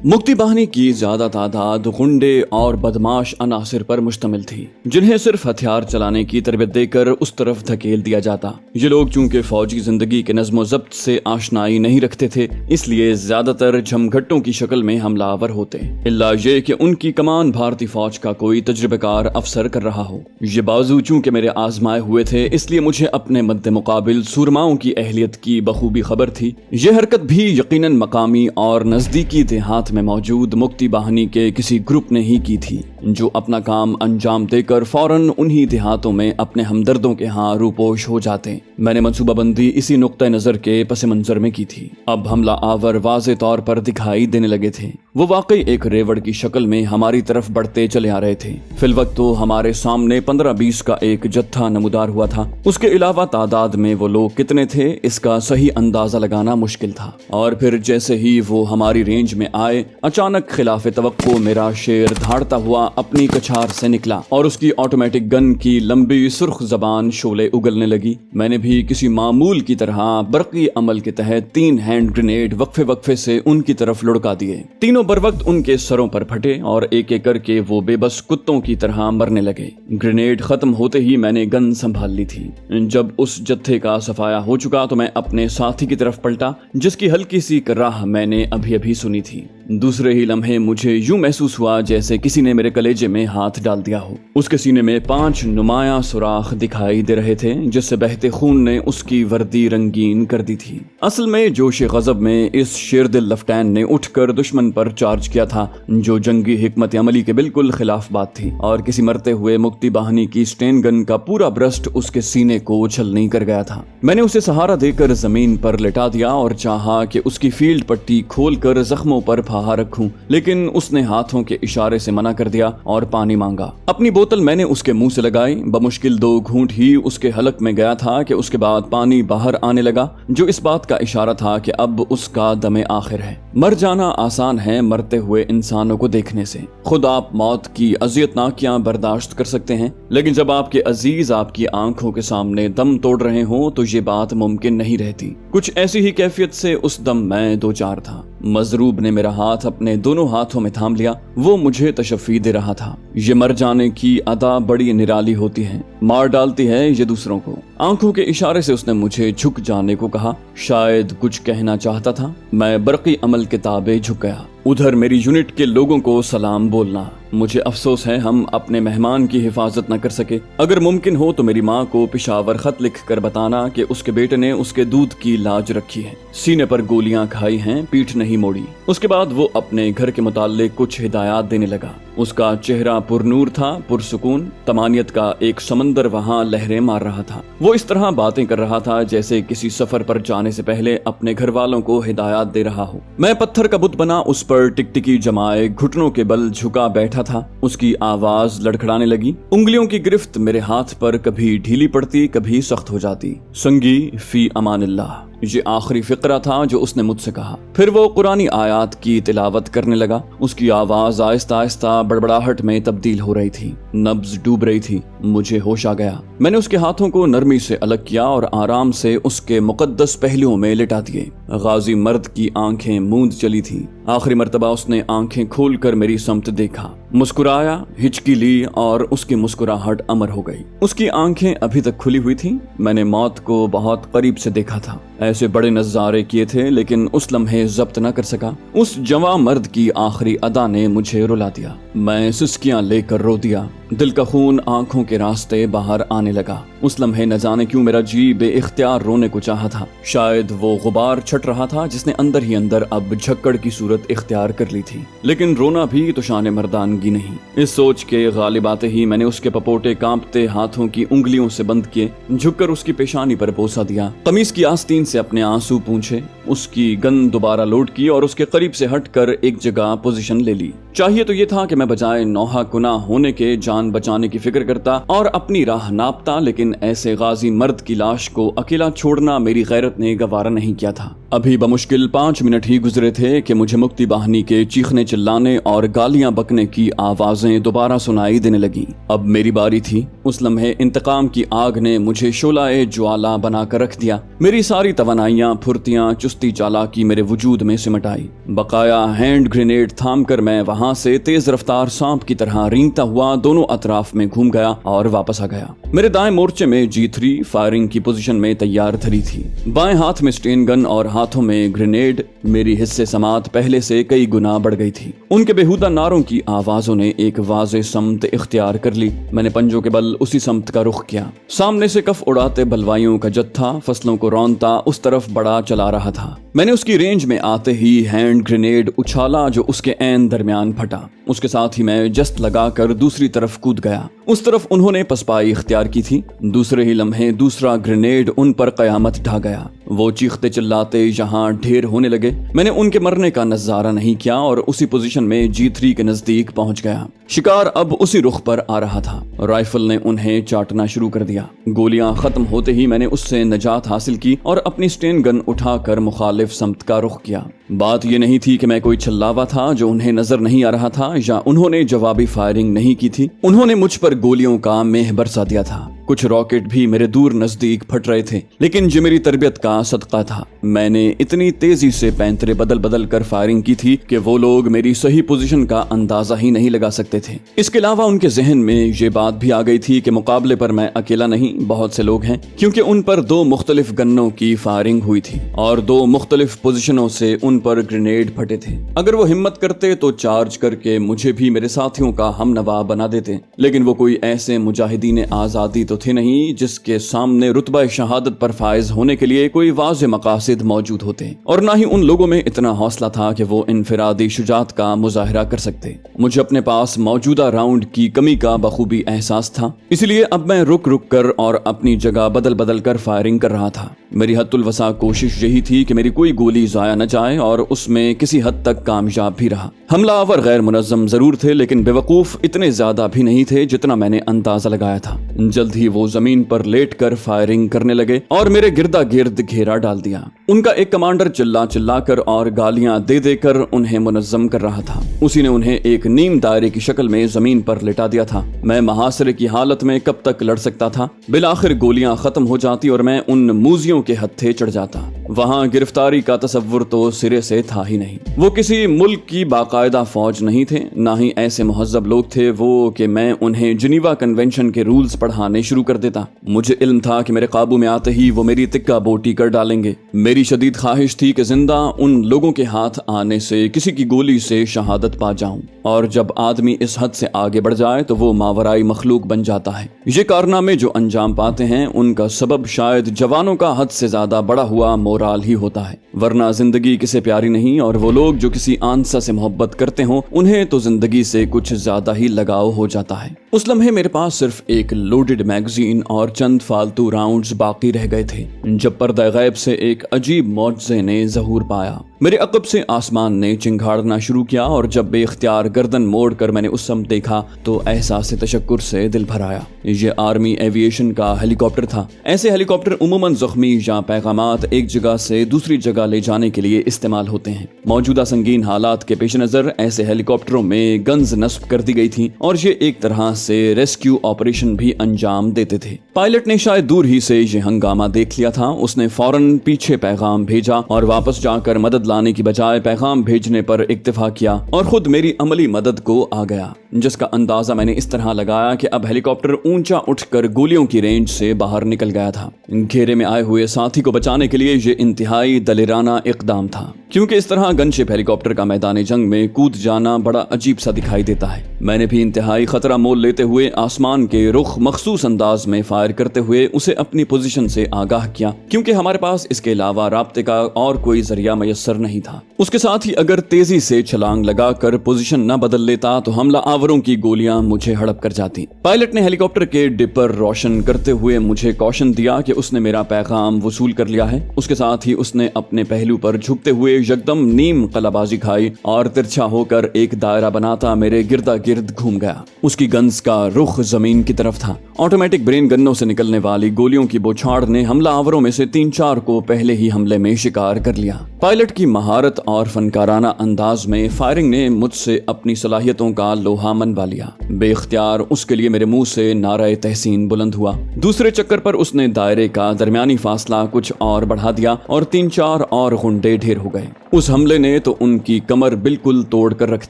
मुक्ति बाहिनी की ज्यादा तादाद गुंडे और बदमाश अनासिर पर मुश्तमिल थी, जिन्हें सिर्फ हथियार चलाने की तरबियत देकर उस तरफ धकेल दिया जाता। ये लोग चूंकि फौजी जिंदगी के नज़्म ज़ब्त से आशनाई नहीं रखते थे, इसलिए ज्यादातर झमघट्टों की शक्ल में हमलावर होते, इल्ला ये कि उनकी कमान भारतीय फौज का कोई तजुर्बेकार अफसर कर रहा हो। ये बाजू चूंकि मेरे आजमाए हुए थे, इसलिए मुझे अपने मद्दे मुकाबिल सुरमाओं की अहलियत की बखूबी खबर थी। ये हरकत भी यकीनन मकामी और नजदीकी देहात में मौजूद मुक्ति बाहिनी के किसी ग्रुप ने ही की थी, जो अपना काम अंजाम देकर फौरन उन्हीं देहातों में अपने हमदर्दों के यहाँ रूपोश हो जाते। मैंने मंसूबाबंदी इसी नुक्ते नजर के पस मंजर में की थी। अब हमला आवर वाज़े तौर पर दिखाई देने लगे थे। वो वाकई एक रेवड़ की शक्ल में हमारी तरफ बढ़ते चले आ रहे थे। फिलवक्त तो हमारे सामने 15-20 का एक जत्था नमूदार हुआ था। उसके अलावा तादाद में वो लोग कितने थे, इसका सही अंदाजा लगाना मुश्किल था। और फिर जैसे ही वो हमारी रेंज में आए, अचानक खिलाफे तवक्को मेरा शेर धाड़ता हुआ अपनी कछार से निकला और उसकी ऑटोमेटिक गन की लंबी सुर्ख जबान शोले उगलने लगी। मैंने भी किसी मामूल की तरह बरकी अमल के तहत 3 हैंड ग्रेनेड वक्फे वक्फे से उनकी तरफ लुढ़का दिए। तीनों बर वक्त उनके सरों पर फटे और एक एक करके वो बेबस कुत्तों की तरह मरने लगे। ग्रेनेड खत्म होते ही मैंने गन संभाल ली थी। जब उस जत्थे का सफाया हो चुका तो मैं अपने साथी की तरफ पलटा, जिसकी हल्की सी कराह मैंने अभी अभी सुनी थी। दूसरे ही लम्हे मुझे यूं महसूस हुआ जैसे किसी ने मेरे कलेजे में हाथ डाल दिया हो। उसके सीने में 5 नुमाया सुराख दिखाई दे रहे थे, जिससे बहते खून ने उसकी वर्दी रंगीन कर दी थी। असल में जोश गजब में इस शेरदिल लफ्टैन ने उठकर दुश्मन पर चार्ज किया था, जो जंगी हिकमत अमली के बिल्कुल खिलाफ बात थी। और किसी मरते हुए मुक्ति बाहिनी की स्टेन गन का पूरा ब्रस्ट उसके सीने को उछलनी कर गया था। मैंने उसे सहारा देकर जमीन पर लेटा दिया और चाहा कि उसकी फील्ड पट्टी खोलकर जख्मों पर फाहा रखूं, लेकिन उसने हाथों के इशारे से मना कर दिया और पानी मांगा। अपनी बोतल मैंने उसके मुंह से लगाई। बमुश्किल 2 घूंट ही उसके हलक में गया था कि उसके बाद पानी बाहर आने लगा, जो इस बात का इशारा था कि अब उसका दमे आखिर है। मर जाना आसान है मरते हुए इंसानों को देखने से। खुद आप मौत की अजियतनाकियां बर्दाश्त कर सकते हैं, लेकिन जब आपके अजीज आपकी आंखों के सामने दम तोड़ रहे हों तो ये बात मुमकिन नहीं रहती। कुछ ऐसी ही कैफियत से उस दम मैं 2-4 था। मजरूब ने मेरा हाथ अपने दोनों हाथों में थाम लिया। वो मुझे तशफ़ी दे रहा था। ये मर जाने की अदा बड़ी निराली होती है, मार डालती है ये दूसरों को। आंखों के इशारे से उसने मुझे झुक जाने को कहा। शायद कुछ कहना चाहता था। मैं बरकी अमल के ताबे झुक गया। उधर मेरी यूनिट के लोगों को सलाम बोलना। मुझे अफसोस है हम अपने मेहमान की हिफाजत न कर सके। अगर मुमकिन हो तो मेरी माँ को पिशावर खत लिख कर बताना कि उसके बेटे ने उसके दूध की लाज रखी है, सीने पर गोलियां खाई हैं, पीठ नहीं मोड़ी। उसके बाद वो अपने घर के मुताल्लिक कुछ हिदायत देने लगा। उसका चेहरा पुरनूर था, पुरसुकून। तमानियत का एक समंदर वहाँ लहरें मार रहा था। वो इस तरह बातें कर रहा था जैसे किसी सफर पर जाने से पहले अपने घर वालों को हिदायत दे रहा हो। मैं पत्थर का बुत बना उस पर टिकटिकी जमाए घुटनों के बल झुका बैठा था। उसकी आवाज लड़खड़ाने लगी। उंगलियों की गिरफ्त मेरे हाथ पर कभी ढीली पड़ती, कभी सख्त हो जाती। संगी फी अमानिल्लाह, ये आखिरी फिक्रा था जो उसने मुझसे कहा। फिर वो कुरानी आयात की तिलावत करने लगा। उसकी आवाज आहिस्ता आहिस्ता बड़बड़ाहट में तब्दील हो रही थी। नब्ज डूब रही थी। मुझे होश आ गया। मैंने उसके हाथों को नरमी से अलग किया और आराम से उसके मुकद्दस पहलुओं में लिटा दिए। गाजी मर्द की आंखें मूंद चली थी। आखिरी मर्तबा उसने आंखें खोलकर मेरी समत देखा, मुस्कुराया, हिचकी ली और उसकी मुस्कुराहट अमर हो गई। उसकी आंखें अभी तक खुली हुई थी। मैंने मौत को बहुत करीब से देखा था। ऐसे बड़े नज़ारे किए थे, लेकिन उस लम्हे जब्त न कर सका। उस जवां मर्द की आखिरी अदा ने मुझे रुला दिया। मैं सिसकियां लेकर रो दिया। दिल का खून आंखों के रास्ते बाहर आने लगा। उस लम्हे न जाने क्यों मेरा जी बेइख्तियार रोने को चाहा था। शायद वो गुबार छट रहा था जिसने अंदर ही अंदर अब झक्कड़ की सूरत इख्तियार कर ली थी। लेकिन रोना भी तो शान मर्दानगी नहीं। इस सोच के गालिब आते ही मैंने उसके पपोटे कांपते हाथों की उंगलियों से बंद किए। झुककर उसकी पेशानी पर बोसा दिया। कमीज की आस्तीन से अपने आंसू पूंछे। उसकी गन दोबारा लोड की और उसके करीब से हटकर एक जगह पोजीशन ले ली। चाहिए तो ये था कि मैं बजाय नौहा कुना होने के जान बचाने की फिक्र करता और अपनी राह नापता, लेकिन ऐसे गाजी मर्द की लाश को अकेला छोड़ना मेरी गैरत ने गवारा नहीं किया था। अभी बमुश्किल 5 मिनट ही गुजरे थे कि मुझे मुक्ति बाहिनी के चीखने चिल्लाने और गालियां बकने की आवाजें दोबारा सुनाई देने लगी। अब मेरी बारी थी। उस लम्हे इंतकाम की आग ने मुझे शोलाए ज्वाला बनाकर रख दिया। मेरी सारी तवानाइयां, फुर्तियां, चुस्ती चालाकी मेरे वजूद में सिमट आई। बकाया हैंड ग्रेनेड थाम कर मैं वहां से तेज रफ्तार सांप की तरह रेंगता हुआ दोनों अतराफ में घूम गया और वापस आ गया। मेरे दाएं मोर्चे में G3 फायरिंग की पोजीशन में तैयार धरी थी। बाएं हाथ में स्टेन गन और हाथों में ग्रेनेड। मेरी हिस्से समात पहले से कई गुना बढ़ गई थी। उनके बेहुदा नारों की आवाजों ने एक वाज़े समत इख्तियार कर ली। मैंने पंजों के बल उसी समत का रुख किया। सामने से कफ उड़ाते बलवाइयों का जत्था फसलों को रौंदता उस तरफ बड़ा चला रहा था। मैंने उसकी रेंज में आते ही हैंड ग्रेनेड उछाला जो उसके ऐन दरमियान फटा। उसके साथ ही मैं जस्त लगाकर दूसरी तरफ कूद गया। उस तरफ उन्होंने पसपाई इख्तियार की थी। दूसरे ही लम्हे दूसरा ग्रेनेड उन पर कयामत ढा गया। वो चीखते चिल्लाते यहाँ ढेर होने लगे। मैंने उनके मरने का नजारा नहीं किया और उसी पोजीशन में G3 के नजदीक पहुंच गया। शिकार अब उसी रुख पर आ रहा था। राइफल ने उन्हें चाटना शुरू कर दिया। गोलियां खत्म होते ही मैंने उससे नजात हासिल की और अपनी स्टेन गन उठाकर मुखालिफ समत का रुख किया। बात यह नहीं थी कि मैं कोई छल्लावा था जो उन्हें नजर नहीं आ रहा था या उन्होंने जवाबी फायरिंग नहीं की थी। उन्होंने मुझ पर गोलियों का मेह बरसा दिया था। कुछ रॉकेट भी मेरे दूर नजदीक फट रहे थे, लेकिन जो मेरी तरबियत का सदका था। मैंने इतनी तेजी से पैंतरे बदल बदल कर फायरिंग की थी कि वो लोग मेरी सही पोजीशन का अंदाजा ही नहीं लगा सकते थे। इसके अलावा उनके जहन में ये बात भी आ गई थी कि मुकाबले पर मैं अकेला नहीं, बहुत से लोग हैं, क्योंकि उन पर 2 मुख्तलिफ गन्नों की फायरिंग हुई थी और 2 मुख्तलिफ पोजीशनों से उन पर ग्रेनेड फटे थे। अगर वो हिम्मत करते तो चार्ज करके मुझे भी मेरे साथियों का हमनवा बना देते, लेकिन वो कोई ऐसे मुजाहिदीन आजादी तो थे नहीं जिसके सामने रुतबा शहादत पर फायज होने के लिए कोई वाज़े मकासिद मौजूद होते, और ना ही उन लोगों में इतना हौसला था कि वो इनफिरादी शुजात का मुजाहिरा कर सकते। मुझे अपने पास मौजूदा राउंड की कमी का बखूबी एहसास था, इसलिए अब मैं रुक रुक कर और अपनी जगह बदल बदल कर फायरिंग कर रहा था। मेरी हद्दुल वसा कोशिश यही थी कि मेरी कोई गोली जाया न जाए और उसमें किसी हद तक कामयाब भी रहा। हमलावर गैर मुनज़्ज़म जरूर थे, लेकिन बेवकूफ इतने ज्यादा भी नहीं थे जितना मैंने अंदाजा लगाया था। जल्द ही वो जमीन पर लेट कर फायरिंग करने लगे और मेरे गिरदा गिर्द घेरा डाल दिया। उनका एक कमांडर चिल्ला चिल्ला कर और गालियां दे देकर उन्हें मुनज़्ज़म कर रहा था। उसी ने उन्हें एक नीम दायरे की शक्ल में जमीन पर लिटा दिया था। मैं महासरे की हालत में कब तक लड़ सकता था। बिलाखिर गोलियां खत्म हो जाती और मैं उन मूजियों के हत्थे चढ़ जाता। वहां गिरफ्तारी का तसव्वुर तो सिरे से था ही नहीं। वो किसी मुल्क की बाकायदा फौज नहीं थे, ना ही ऐसे मुहज्जब लोग थे वो कि मैं उन्हें जिनीवा कन्वेंशन के रूल्स पढ़ाने शुरू कर देता। मुझे इल्म था कि मेरे काबू में आते ही वो मेरी तिक्का बोटी कर डालेंगे। मेरी शदीद ख्वाहिश थी कि जिंदा उन लोगों के हाथ आने से किसी की गोली से शहादत पा जाऊं, और जब आदमी इस हद से आगे बढ़ जाए तो वो मावराई मखलूक बन जाता है। ये कारनामे जो अंजाम पाते हैं उनका सबब शायद जवानों का हद से ज्यादा बड़ा हुआ मोराल ही होता है, वरना जिंदगी किसे प्यारी नहीं। और वो लोग जो किसी आंसा से मोहब्बत करते हो उन्हें तो जिंदगी से कुछ ज्यादा ही लगाव हो जाता है। उस लम्हे मेरे पास सिर्फ एक लोडेड मैगजीन और चंद फालतू राउंड्स बाकी रह गए थे जब पर्दा गैब से एक अजीब मौजज़े ने ज़हूर पाया। मेरे अकब से आसमान ने चिंगाड़ना शुरू किया और जब बेख्तियार गर्दन मोड़ कर मैंने उस सम देखा तो एहसास तशक्कुर से दिल भर आया। ये आर्मी एविएशन का हेलीकॉप्टर था। ऐसे हेलीकॉप्टर उमूमन जख्मी या पैगामात एक जगह से दूसरी जगह ले जाने के लिए इस्तेमाल होते हैं। मौजूदा संगीन हालात के पेश नजर ऐसे हेलीकॉप्टरों में गन्स नस्ब कर दी गई थी और ये एक तरह से रेस्क्यू ऑपरेशन भी अंजाम देते थे। पायलट ने शायद दूर ही से ये हंगामा देख लिया था। उसने फौरन पीछे पैगाम भेजा और वापस जाकर मदद लाने की बजाय पैगाम भेजने पर इक्तिफा किया और खुद मेरी अमली मदद को आ गया, जिसका अंदाजा मैंने इस तरह लगाया कि अब हेलीकॉप्टर ऊंचा उठकर गोलियों की रेंज से बाहर निकल गया था। घेरे में आए हुए साथी को बचाने के लिए ये इंतहाई दलेराना इकदाम था, क्योंकि इस तरह गनशिप हेलीकॉप्टर का मैदान जंग में कूद जाना बड़ा अजीब सा दिखाई देता है। मैंने भी इंतहाई खतरा मोल लेते हुए आसमान के रुख मखसूस अंदाज में फायर करते हुए उसे अपनी पोजीशन से आगाह किया, क्योंकि हमारे पास इसके अलावा राब्ते का और कोई जरिया मयसर नहीं था। उसके साथ ही अगर तेजी से छलांग लगाकर पोजीशन न बदल लेता तो हमला आवरों की गोलियां मुझे हड़प कर जाती। पायलट ने हेलीकॉप्टर के डिपर रोशन करते हुए मुझे कॉशन दिया कि उसने मेरा पैगाम वसूल कर लिया है। उसके साथ ही उसने अपने पहलू पर झुकते हुए यकदम नीम कलाबाजी खाई और तिरछा होकर एक दायरा बनाता मेरे गिरदा गिर्द घूम गया। उसकी गन जिसका रुख जमीन की तरफ था। ऑटोमेटिक ब्रेन गन्नों से निकलने वाली गोलियों की बौछार ने हमलावरों में से 3-4 को पहले ही हमले में शिकार कर लिया। पायलट की महारत और फनकाराना अंदाज में फायरिंग ने मुझसे अपनी सलाहियतों का लोहा मनवा लिया। बेख्तियार उसके लिए मेरे मुंह से नारे तहसीन बुलंद हुआ। दूसरे चक्कर पर उसने दायरे का दरमियानी फासला कुछ और बढ़ा दिया और 3-4 और गुंडे ढेर हो गए। उस हमले ने तो उनकी कमर बिल्कुल तोड़ कर रख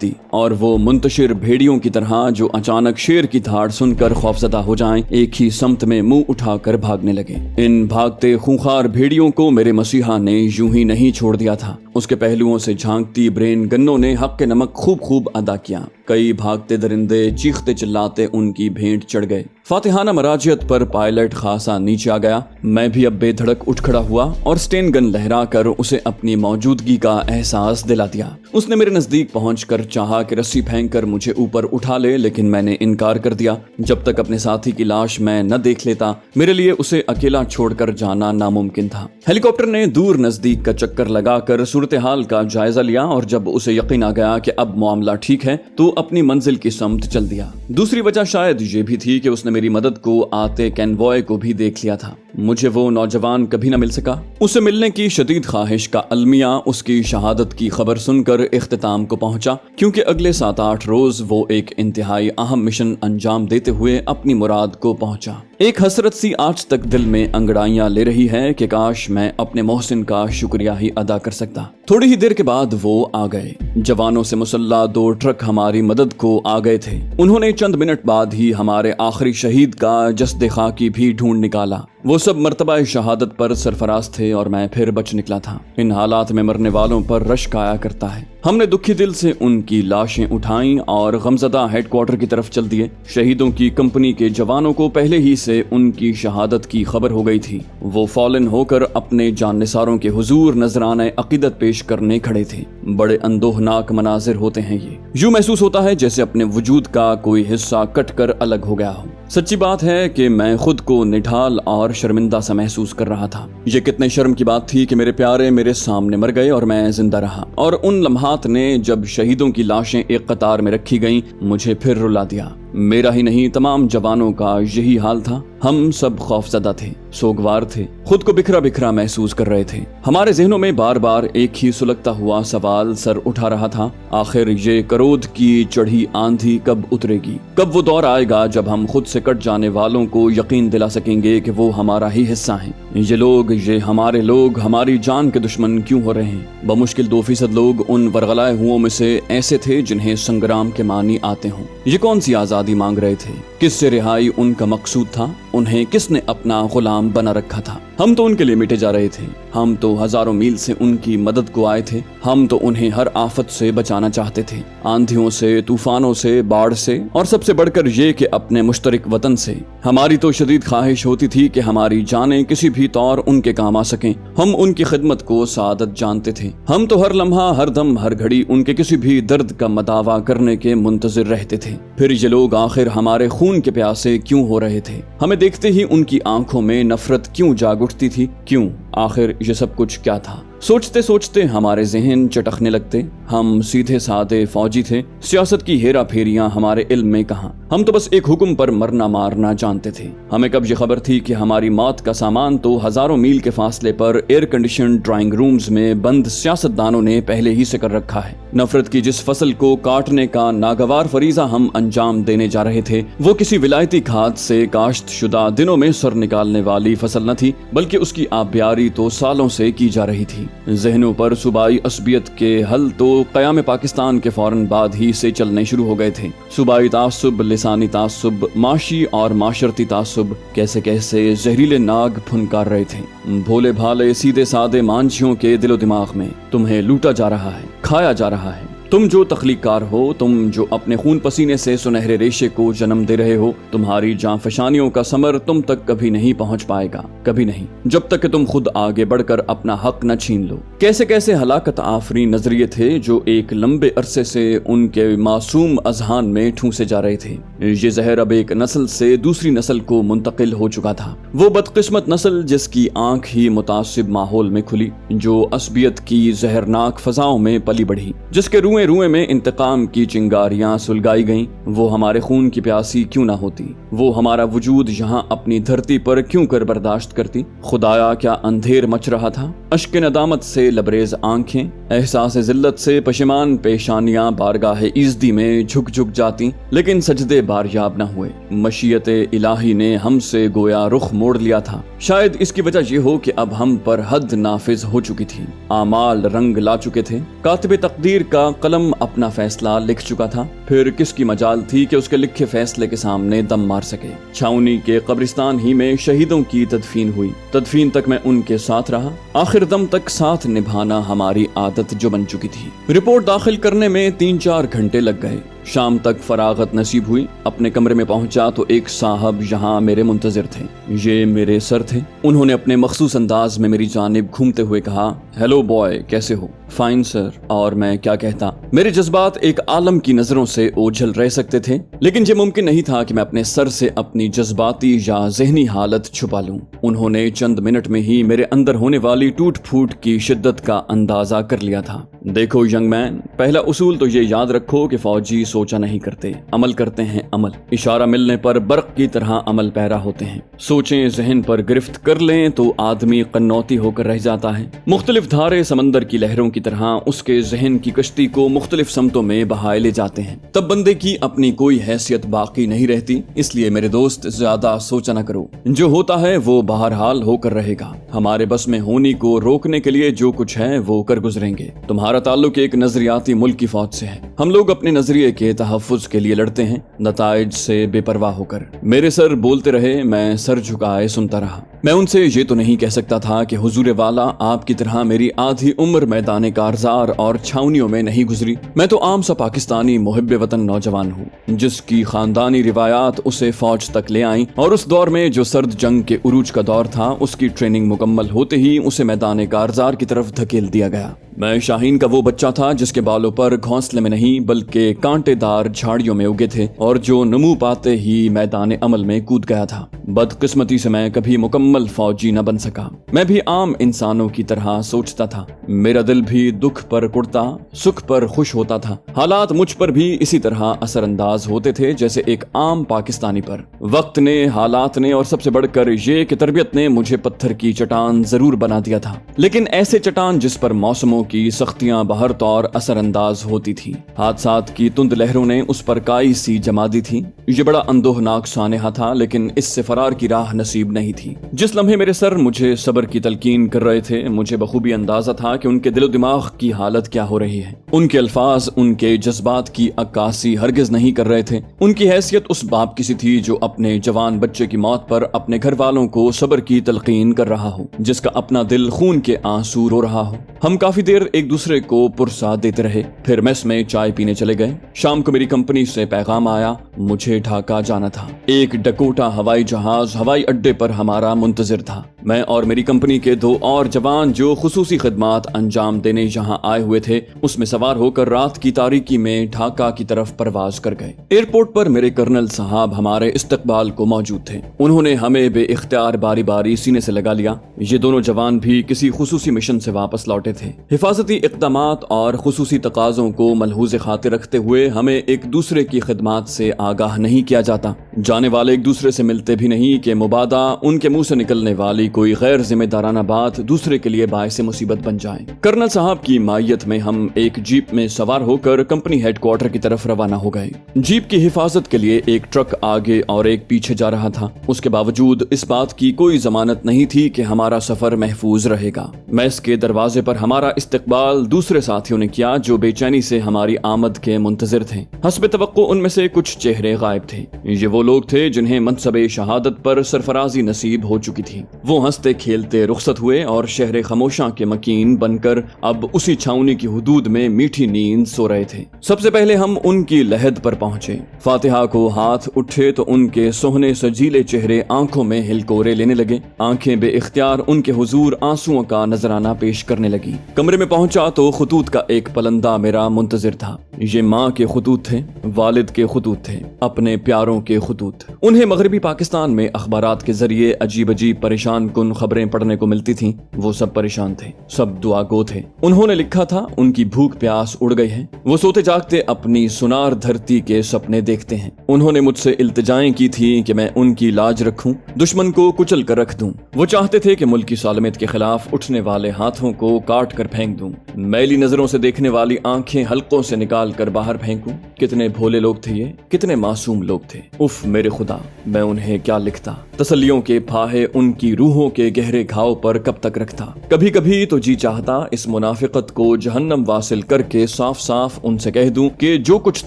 दी और वो मुंतशिर भेड़ियों की तरह जो अचानक शेर की धाड़ सुनकर खौफजदा हो जाएं, एक ही समत में मुंह उठाकर भागने लगे। इन भागते खूंखार भेड़ियों को मेरे मसीहा ने यूं ही नहीं छोड़ दिया था। उसके पहलुओं से झांकती ब्रेन गन्नों ने हक के नमक खूब अदा किया। कई भागते दरिंदे चीखते चिल्लाते उनकी भेंट चढ़ गए। फातिहाना मराजियत पर पायलट खासा नीचे आ गया। मैं भी अब बेधड़क उठ खड़ा हुआ और स्टेन गन लहरा कर उसे अपनी मौजूदगी का एहसास दिला दिया। उसने मेरे नजदीक पहुंचकर चाहा कि रस्सी फेंक कर मुझे ऊपर उठा ले, लेकिन मैंने इनकार कर दिया। जब तक अपने साथी की लाश मैं न देख लेता, मेरे लिए उसे अकेला छोड़कर जाना नामुमकिन था। हेलीकॉप्टर ने दूर नजदीक का चक्कर लगाकर सूरत हाल का जायजा लिया और जब उसे यकीन आ गया कि अब मामला ठीक है तो अपनी मंजिल की समत चल दिया। दूसरी वजह शायद ये भी थी कि उसने मेरी मदद को आते कैनवॉय को भी देख लिया था। मुझे वो नौजवान कभी न मिल सका। उसे मिलने की शदीद ख्वाहिश का अलमिया उसकी शहादत की खबर सुनकर इख्तिताम को पहुंचा, क्योंकि अगले 7-8 रोज वो एक इंतहाई अहम मिशन अंजाम देते हुए अपनी मुराद को पहुंचा। एक हसरत सी आज तक दिल में अंगड़ाइयां ले रही है कि काश मैं अपने मोहसिन का शुक्रिया ही अदा कर सकता। थोड़ी ही देर के बाद वो आ गए। जवानों से मुसल्ला 2 ट्रक हमारी मदद को आ गए थे। उन्होंने चंद मिनट बाद ही हमारे आखिरी शहीद का जस्द खाकी भी ढूंढ निकाला। वो सब मर्तबा शहादत पर सरफराज थे और मैं फिर बच निकला था। इन हालात में मरने वालों पर रश्क आया करता है। हमने दुखी दिल से उनकी लाशें उठाईं और गमजदा हेडक्वार्टर की तरफ चल दिए। शहीदों की कंपनी के जवानों को पहले ही से उनकी शहादत की खबर हो गई थी। वो फौलन होकर अपने जाननिसारों के हुजूर नजराने अकीदत पेश करने खड़े थे। बड़े अंदोहनाक मनाजिर होते हैं ये। यूं महसूस होता है जैसे अपने वजूद का कोई हिस्सा कट कर अलग हो गया हो। सच्ची बात है कि मैं खुद को निढाल और शर्मिंदा सा महसूस कर रहा था। ये कितने शर्म की बात थी कि मेरे प्यारे मेरे सामने मर गए और मैं जिंदा रहा। और उन लम्हात ने जब शहीदों की लाशें एक कतार में रखी गईं, मुझे फिर रुला दिया। मेरा ही नहीं, तमाम जवानों का यही हाल था। हम सब खौफजदा थे, सोगवार थे, खुद को बिखरा बिखरा महसूस कर रहे थे। हमारे जहनों में बार बार एक ही सुलगता हुआ सवाल सर उठा रहा था, आखिर ये करोध की चढ़ी आंधी कब उतरेगी? कब वो दौर आएगा जब हम खुद से कट जाने वालों को यकीन दिला सकेंगे कि वो हमारा ही हिस्सा हैं? ये लोग, ये हमारे लोग हमारी जान के दुश्मन क्यों हो रहे हैं? बमुश्किल 2% लोग उन वरगलाए हुओं में से ऐसे थे जिन्हें संग्राम के मानी आते हों। ये कौन सी आजादी मांग रहे थे? किससे रिहाई उनका मकसूद था? उन्हें किसने अपना गुलाम बना रखा था? हम तो उनके लिए मिटे जा रहे थे। हम तो हजारों मील से उनकी मदद को आए थे। हम तो उन्हें हर आफत से बचाना चाहते थे, आंधियों से, तूफानों से, बाढ़ से, और सबसे बढ़कर ये कि अपने मुश्तरक वतन से। हमारी तो शदीद ख्वाहिश होती थी कि हमारी जानें किसी भी तौर उनके काम आ सकें। हम उनकी खिदमत को सादत जानते थे। हम तो हर लम्हा, हर दम, हर घड़ी उनके किसी भी दर्द का मदावा करने के मुंतजिर रहते थे। फिर ये लोग आखिर हमारे खून के प्यासे क्यों हो रहे थे? हमें देखते ही उनकी आंखों में नफरत क्यों जाग उठती थी? क्यों? आखिर ये सब कुछ क्या था? सोचते सोचते हमारे जहन चटकने लगते। हम सीधे साधे फौजी थे, सियासत की हेरा फेरियां हमारे इल्म में कहां। हम तो बस एक हुक्म पर मरना मारना जानते थे। हमें कब ये खबर थी कि हमारी मौत का सामान तो हजारों मील के फासले पर एयर कंडीशन ड्राइंग रूम्स में बंद सियासतदानों ने पहले ही से कर रखा है। नफरत की जिस फसल को काटने का नागवार फरीजा हम अंजाम देने जा रहे थे, वो किसी विलायती खाद से काश्त शुदा दिनों में सर निकालने वाली फसल न थी, बल्कि उसकी आबियारी तो सालों से की जा रही थी। जहनों पर सूबाई असबियत के हल तो क़याम पाकिस्तान के फौरन बाद ही से चलने शुरू हो गए थे। सूबाई तासुब, लिसानी तासुब, माशी और माशरती तासुब कैसे कैसे जहरीले नाग फुनकार रहे थे। भोले भाले सीधे सादे मांझियों के दिलो दिमाग में तुम्हें लूटा जा रहा है, खाया जा रहा है। तुम जो तख्लीकार हो, तुम जो अपने खून पसीने से सुनहरे रेशे को जन्म दे रहे हो, तुम्हारी जांफशानियों का समर तुम तक कभी नहीं पहुंच पाएगा, कभी नहीं, जब तक कि तुम खुद आगे बढ़कर अपना हक न छीन लो। कैसे कैसे हलाकत आफरी नजरिए थे जो एक लंबे अरसे से उनके मासूम अजहान में ठूंसे जा रहे थे। ये जहर अब एक नस्ल से दूसरी नस्ल को मुंतकिल हो चुका था। वो बदकिस्मत नस्ल जिसकी आंख ही मुतासिब माहौल में खुली, जो असबियत की जहरनाक फजाओं में पली बढ़ी, जिसके रुएं रुएं में इंतकाम की चिंगारियां सुलगाई गईं। वो हमारे खून की प्यासी क्यों ना होती, वो हमारा वजूद यहाँ अपनी धरती पर क्यों कर बर्दाश्त करती। खुदाया क्या अंधेर मच रहा था। अश्क नदामत से लबरेज आंखें, एहसास जिल्लत से पशेमान पेशानियां बारगाह इज़्दी में झुक झुक जाती, लेकिन सजदे बारयाब न हुए। मशीयत इलाही ने हमसे गोया रुख मोड़ लिया था। शायद इसकी वजह यह हो कि अब हम पर हद नाफिज हो चुकी थी। आमाल रंग ला चुके थे। कातिब तकदीर का कलम अपना फैसला लिख चुका था। फिर किसकी मजाल थी कि उसके लिखे फैसले के सामने दम मार सके। छावनी के कब्रिस्तान ही में शहीदों की तदफीन हुई। तदफीन तक मैं उनके साथ रहा। आखिर दम तक साथ निभाना हमारी आदत जो बन चुकी थी। रिपोर्ट दाखिल करने में 3-4 घंटे लग गए। शाम तक फरागत नसीब हुई। अपने कमरे में पहुंचा तो एक साहब यहाँ मेरे मुंतजिर थे। ये मेरे सर थे। उन्होंने अपने मखसूस अंदाज में मेरी जानिब घूमते हुए कहा, हेलो बॉय, कैसे हो? Fine sir. और मैं क्या कहता। मेरे जज्बात एक आलम की नजरों से ओझल रह सकते थे, लेकिन ये मुमकिन नहीं था कि मैं अपने सर से अपनी जज्बाती या जहनी हालत छुपा लूं। उन्होंने चंद मिनट में ही मेरे अंदर होने वाली टूट फूट की शिद्दत का अंदाजा कर लिया था। देखो यंग मैन, पहला उसूल तो ये याद रखो कि फौजी सोचा नहीं करते, अमल करते हैं। अमल इशारा मिलने पर बर्क की तरह अमल पैरा होते हैं। सोचें जहन पर गिरफ्त कर लें तो आदमी कन्नौती होकर रह जाता है। मुख्तलिफ धारे समंदर की लहरों की तरह उसके जहन की कश्ती को मुख्तलिफ समतों में बहाए ले जाते हैं। तब बंदे की अपनी कोई हैसियत बाकी नहीं रहती। इसलिए मेरे दोस्त, ज्यादा सोचा न करो। जो होता है वो बहरहाल होकर रहेगा। हमारे बस में होनी को रोकने के लिए जो कुछ है वो कर गुजरेंगे। तुम्हारा ताल्लुक एक नजरियाती मुल्क की फौज से है। हम लोग अपने नजरिए के तहफ्फुज के लिए लड़ते हैं, नताइज से बेपरवाह होकर। मेरे सर बोलते रहे, मैं सर झुकाए सुनता रहा। मैं उनसे ये तो नहीं कह सकता था कि हुजूर वाला आपकी तरह मेरी आधी उम्र मैदान कारजार और छावनियों में नहीं गुजरी। मैं तो आम सा पाकिस्तानी मुहिब्बे वतन नौजवान हूँ, जिसकी खानदानी रिवायात उसे फौज तक ले आई, और उस दौर में जो सर्द जंग के उरूज का दौर था, उसकी ट्रेनिंग मुकम्मल होते ही उसे मैदान कारजार की तरफ धकेल दिया गया। मैं शाहीन का वो बच्चा था जिसके बालों पर घोंसले में नहीं बल्कि कांटेदार झाड़ियों में उगे थे, और जो नमू पाते ही मैदान अमल में कूद गया था। बदकिस्मती से मैं कभी मुकम्मल फौजी न बन सका। मैं भी आम इंसानों की तरह सोचता था। मेरा दिल भी दुख पर कुड़ता, सुख पर खुश होता था। हालात मुझ पर भी इसी तरह असरअंदाज होते थे जैसे एक आम पाकिस्तानी पर। वक्त ने, हालात ने और सबसे बढ़कर ये कि तरबियत ने मुझे पत्थर की चट्टान जरूर बना दिया था, लेकिन ऐसे चट्टान जिस पर मौसमों की सख्तियां बहर तौर असरअंदाज होती थी। हादसात की तुंद लहरों ने उस पर काई सी जमा दी थी। ये बड़ा अंदोहनाक सानेहा था, लेकिन इससे फरार की राह नसीब नहीं थी। जिस लम्हे मेरे सर मुझे सब्र की तलकीन कर रहे थे, मुझे बखूबी अंदाजा था कि उनके दिलो दिमाग की हालत क्या हो रही है। उनके अल्फाज उनके जज्बात की अक्कासी हरगिज नहीं कर रहे थे। उनकी हैसियत उस बाप की सी थी जो अपने जवान बच्चे की मौत पर अपने घर वालों को सब्र की तलकीन कर रहा हो, जिसका अपना दिल खून के आंसू रो रहा हो। हम काफी देर एक दूसरे को पुरसा देते रहे, फिर मेस में चाय पीने चले गए। शाम को मेरी कंपनी से पैगाम आया, मुझे ढाका जाना था। एक डकोटा हवाई जहाज हवाई अड्डे पर हमारा मुंतजिर था। मैं और मेरी कंपनी के 2 और जवान जो खुसूसी खिदमात अंजाम देने यहाँ आए हुए थे, उसमें सवार होकर रात की तारीकी में ढाका की तरफ परवाज कर गए। एयरपोर्ट पर मेरे कर्नल साहब हमारे इस्तकबाल को मौजूद थे। उन्होंने हमें बेइख्तियार बारी बारी सीने से लगा लिया। ये दोनों जवान भी किसी खुसूसी मिशन से वापस लौटे थे। हिफाजती इक़दामात और खुसूसी तकाज़ों को मलहूज़ खातिर रखते हुए हमें एक दूसरे की खिदमात से आगाह नहीं किया जाता। जाने वाले एक दूसरे से मिलते भी नहीं कि मुबादा उनके मुंह से निकलने वाली कोई गैर जिम्मेदाराना बात दूसरे के लिए बायसे मुसीबत बन जाए। कर्नल साहब की मायत में हम एक जीप में सवार होकर कंपनी हेडक्वार्टर की तरफ रवाना हो गए। जीप की हिफाजत के लिए एक ट्रक आगे और एक पीछे जा रहा था। उसके बावजूद इस बात की कोई जमानत नहीं थी कि हमारा सफर महफूज रहेगा। मेस के दरवाजे पर हमारा इस्तकबाल दूसरे साथियों ने किया जो बेचैनी से हमारी आमद के मुंतजिर थे। हस्बे तवक्को उनमें से कुछ चेहरे गायब थे। ये वो लोग थे जिन्हें मनसबे शहादत पर सरफराजी नसीब हो चुकी थी। वो हंसते खेलते रुखसत हुए और शहर खमोशां के मकीन बनकर अब उसी छावनी की हुदूद में मीठी नींद सो रहे थे। सबसे पहले हम उनकी लहद पर पहुंचे। फातिहा को हाथ उठे तो उनके सोहने सजीले चेहरे आंखों में हिलकोरे लेने लगे। आंखें बेइख्तियार उनके हुजूर आंसुओं का नजराना पेश करने लगी। कमरे में पहुंचा तो खतूत का एक पलंदा मेरा मुंतजिर था। ये माँ के खतूत थे, वालिद के खतूत थे, अपने प्यारों के खतूत। उन्हें मगरबी पाकिस्तान में अखबारात के जरिए अजीब अजीब परेशान कुन खबरें पढ़ने को मिलती थीं। वो सब परेशान थे, सब दुआगो थे। उन्होंने लिखा था उनकी भूख प्यास उड़ गई है। वो सोते जागते अपनी सुनार धरती के सपने देखते हैं। उन्होंने मुझसे इल्तिजाएं की थी कि मैं उनकी लाज रखूं, दुश्मन को कुचल कर रख दूं। वो चाहते थे कि मुल्क की सालमियत के खिलाफ उठने वाले हाथों को काट कर फेंक दूं, मैली नजरों से देखने वाली आंखें हलकों से निकाल कर बाहर फेंकूं। कितने भोले लोग थे ये, कितने मासूम लोग थे। उफ मेरे खुदा, मैं उन्हें क्या लिखता। तसल्लियों के फाहे उनकी रूहों के गहरे घाव पर कब तक रखता। कभी कभी तो जी चाहता इस मुनाफिकत को जहन्नम वासिल करके साफ साफ उनसे कह दूं कि जो कुछ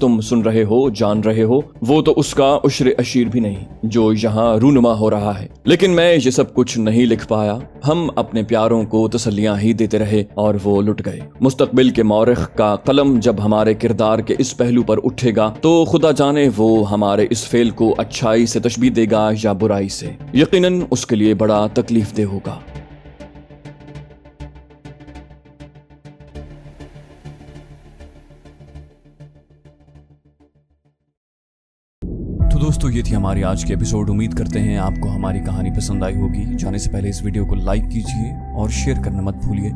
तुम सुन रहे हो, जान रहे हो, वो तो उसका उश्र अशीर भी नहीं जो यहाँ रूनुमा हो रहा है। लेकिन मैं ये सब कुछ नहीं लिख पाया। हम अपने प्यारों को तसल्लियां ही देते रहे और वो लुट गए। मुस्तकबिल के मौरिख का कलम जब हमारे किरदार के इस पहलू पर उठेगा तो खुदा जाने वो हमारे इस फेल को अच्छाई से तशबीह देगा या बुराई से। यकीनन उसके लिए बड़ा तकलीफ दे होगा। तो दोस्तों ये थी हमारी आज की एपिसोड। उम्मीद करते हैं आपको हमारी कहानी पसंद आई होगी। जाने से पहले इस वीडियो को लाइक कीजिए और शेयर करना मत भूलिए।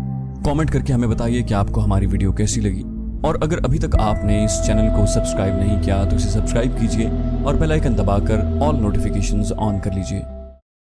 कमेंट करके हमें बताइए कि आपको हमारी वीडियो कैसी लगी। और अगर अभी तक आपने इस चैनल को सब्सक्राइब नहीं किया तो इसे सब्सक्राइब कीजिए और बेल आइकन दबाकर ऑल नोटिफिकेशंस ऑन कर लीजिए।